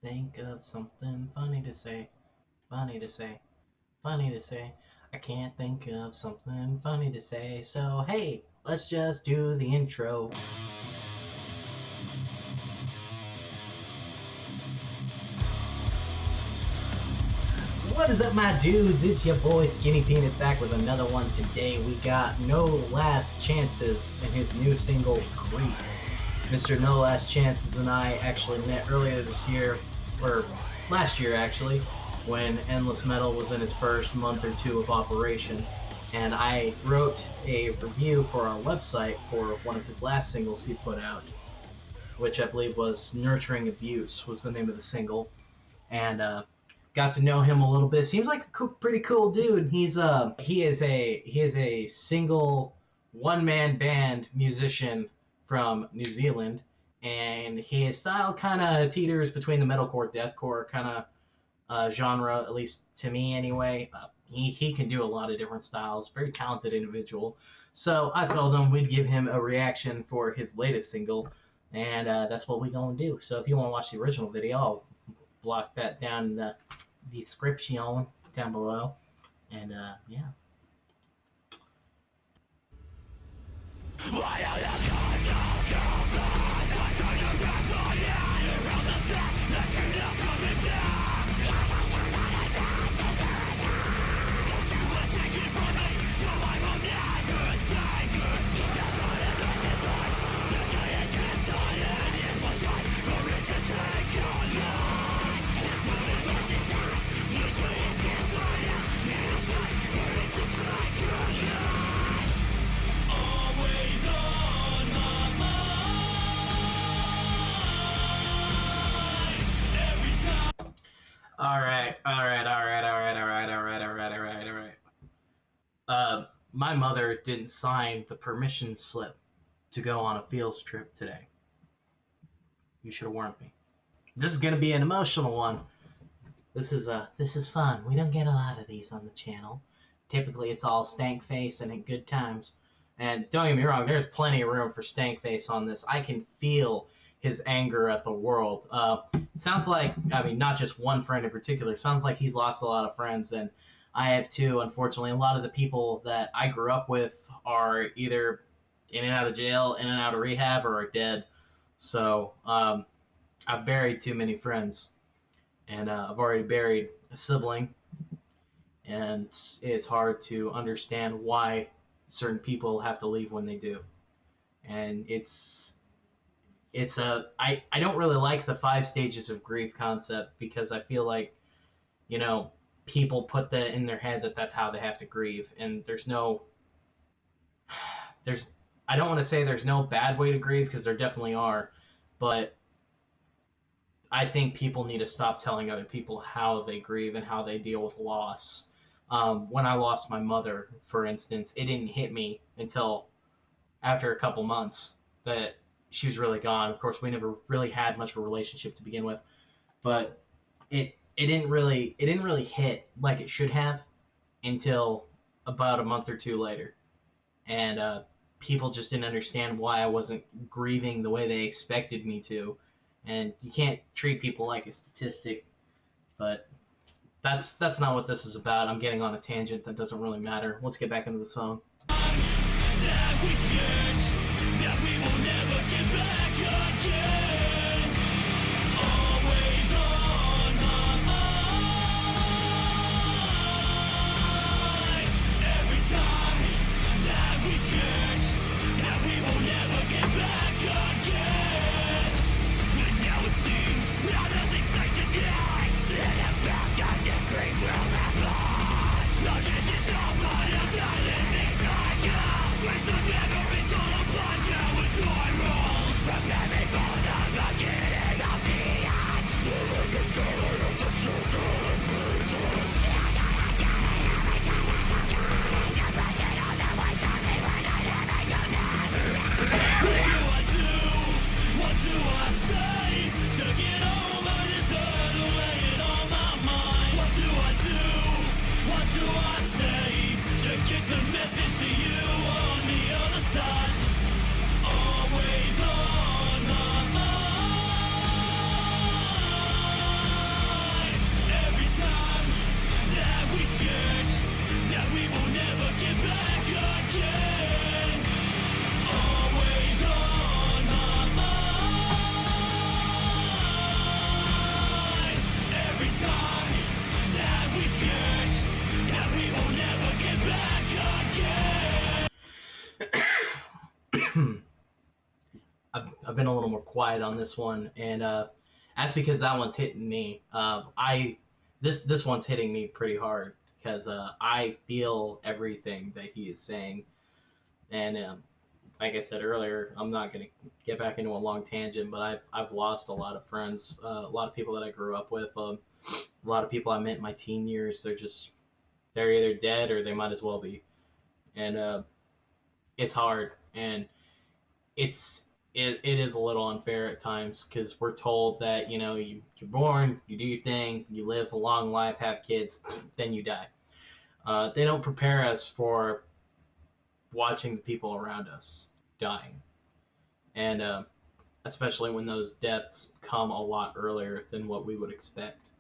think of something funny to say. Funny to say. Funny to say. I can't think of something funny to say. So, hey, let's just do the intro. What is up, my dudes? It's your boy Skinny Penis back with another one today. We got No Last Chances and his new single, Grief. Mr. No Last Chances and I actually met earlier this year, or last year actually, when Endless Metal was in its first month or two of operation. And I wrote a review for our website for one of his last singles he put out, which I believe was Nurturing Abuse was the name of the single. And got to know him a little bit. Seems like a pretty cool dude. He is a single one-man band musician from New Zealand, and his style kind of teeters between the metalcore, deathcore kind of genre, at least to me anyway. He can do a lot of different styles. Very talented individual. So I told him we'd give him a reaction for his latest single, and that's what we gonna do. So if you want to watch the original video, I'll block that down in the description down below. And yeah. All right. My mother didn't sign the permission slip to go on a field trip today. You should have warned me. This is gonna be an emotional one. This is fun. We don't get a lot of these on the channel. Typically, it's all stank face and good times. And don't get me wrong, there's plenty of room for stank face on this. I can feel his anger at the world. Sounds like, I mean, not just one friend in particular. Sounds like he's lost a lot of friends, and I have too, unfortunately. A lot of the people that I grew up with are either in and out of jail, in and out of rehab, or are dead. So I've buried too many friends, and I've already buried a sibling, and it's hard to understand why certain people have to leave when they do. And I don't really like the 5 stages of grief concept, because I feel like, you know, people put that in their head that that's how they have to grieve, and I don't want to say there's no bad way to grieve, because there definitely are, but I think people need to stop telling other people how they grieve and how they deal with loss. When I lost my mother, for instance, it didn't hit me until after a couple months that she was really gone. Of course, we never really had much of a relationship to begin with, but it didn't really hit like it should have until about a month or two later. And people just didn't understand why I wasn't grieving the way they expected me to. And you can't treat people like a statistic, but that's not what this is about. I'm getting on a tangent that doesn't really matter. Let's get back into the song. That we shared, that we will never get back again. Always on my mind. Every time that we shared, that we will never get back again. And now it seems that nothing's like tonight. And I'm back on this grave will last long. No, this is all part of silent things I do. Trace the memories all quiet on this one, and that's because that one's hitting me. This one's hitting me pretty hard because I feel everything that he is saying, and like I said earlier, I'm not going to get back into a long tangent, but I've lost a lot of friends, a lot of people that I grew up with, a lot of people I met in my teen years. They're either dead or they might as well be, and it's hard, and it is a little unfair at times because we're told that you're born, you do your thing, you live a long life, have kids, then you die. They don't prepare us for watching the people around us dying, and especially when those deaths come a lot earlier than what we would expect,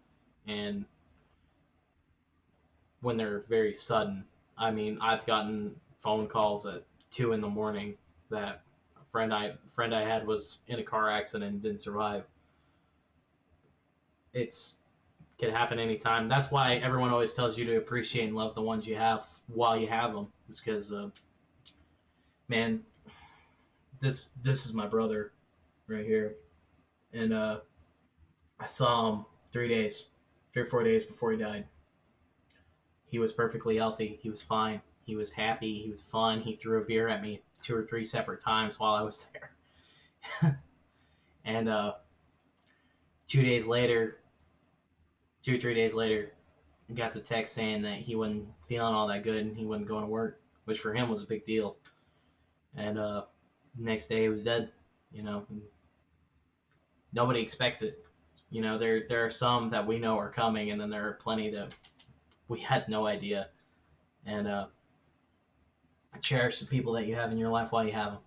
and when they're very sudden. I mean, I've gotten phone calls at 2 in the morning that a friend I had was in a car accident and didn't survive. It's can happen anytime. That's why everyone always tells you to appreciate and love the ones you have while you have them. It's because, man, this is my brother right here, and I saw him 3 or 4 days before he died. He was perfectly healthy. He was fine. He was happy. He was fun. He threw a beer at me 2 or 3 separate times while I was there. And 2 days later, 2 or 3 days later, I got the text saying that he wasn't feeling all that good and he wasn't going to work, which for him was a big deal. And next day he was dead. Nobody expects it. There are some that we know are coming, and then there are plenty that we had no idea. And cherish the people that you have in your life while you have them.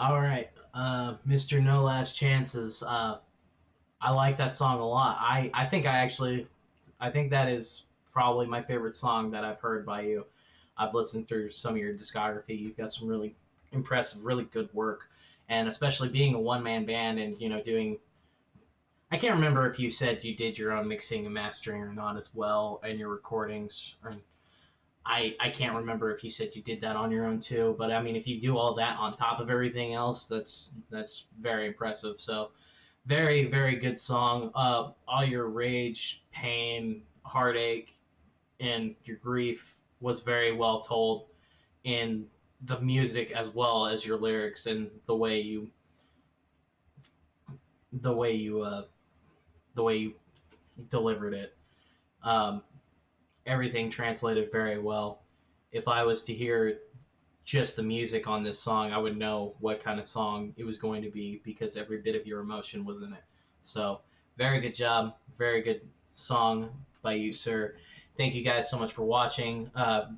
All right, Mr. No Last Chances. I like that song a lot. I think that is probably my favorite song that I've heard by you. I've listened through some of your discography. You've got some really impressive, really good work, and especially being a one-man band and doing. I can't remember if you said you did your own mixing and mastering or not as well, and your recordings. I can't remember if you said you did that on your own too, but I mean, if you do all that on top of everything else, that's very impressive. So, very, very good song. All your rage, pain, heartache, and your grief was very well told in the music as well as your lyrics and the way you delivered it. Everything translated very well. If I was to hear just the music on this song, I would know what kind of song it was going to be because every bit of your emotion was in it. So, very good job. Very good song by you, sir. Thank you guys so much for watching.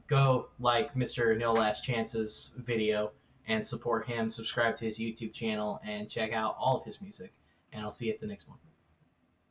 Go like Mr. No Last Chances video and support him. Subscribe to his YouTube channel and check out all of his music. And I'll see you at the next one.